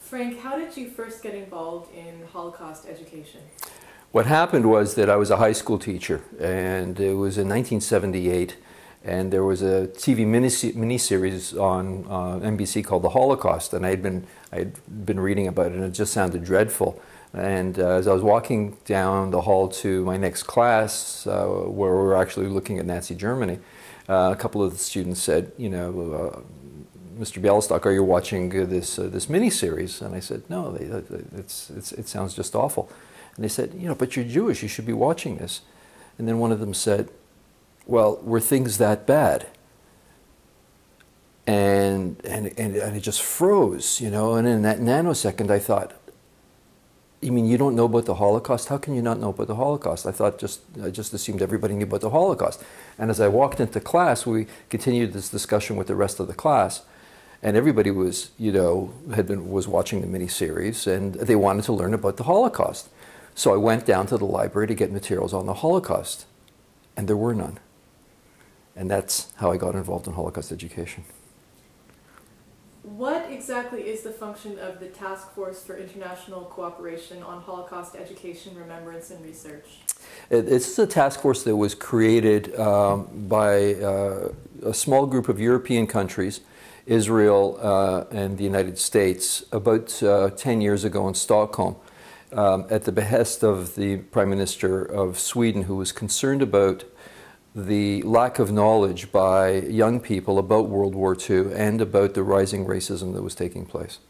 Frank, how did you first get involved in Holocaust education? What happened was that I was a high school teacher, and it was in 1978, and there was a TV miniseries on NBC called The Holocaust, and I had been reading about it, and it just sounded dreadful. And as I was walking down the hall to my next class, where we were actually looking at Nazi Germany, a couple of the students said, you know, Mr. Bialystok, are you watching this miniseries? And I said, no, it sounds just awful. And they said, you know, but you're Jewish, you should be watching this. And then one of them said, well, were things that bad? And it just froze, you know, and in that nanosecond I thought, you mean you don't know about the Holocaust? How can you not know about the Holocaust? I just assumed everybody knew about the Holocaust. And as I walked into class, we continued this discussion with the rest of the class. And everybody was, you know, was watching the miniseries, and they wanted to learn about the Holocaust. So I went down to the library to get materials on the Holocaust, and there were none. And that's how I got involved in Holocaust education. What exactly is the function of the Task Force for International Cooperation on Holocaust Education, Remembrance, and Research? This is a task force that was created by a small group of European countries, Israel and the United States, about 10 years ago in Stockholm, at the behest of the Prime Minister of Sweden, who was concerned about the lack of knowledge by young people about World War II and about the rising racism that was taking place.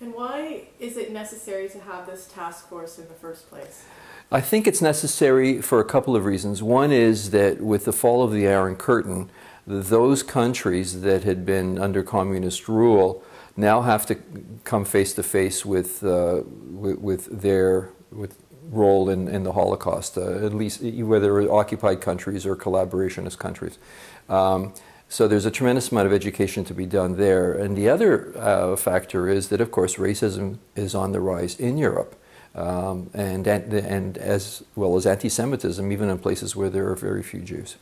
And why is it necessary to have this task force in the first place? I think it's necessary for a couple of reasons. One is that with the fall of the Iron Curtain, those countries that had been under communist rule now have to come face to face with their role in the Holocaust, at least whether occupied countries or collaborationist countries. So there's a tremendous amount of education to be done there. And the other factor is that, of course, racism is on the rise in Europe, and as well as anti-Semitism, even in places where there are very few Jews.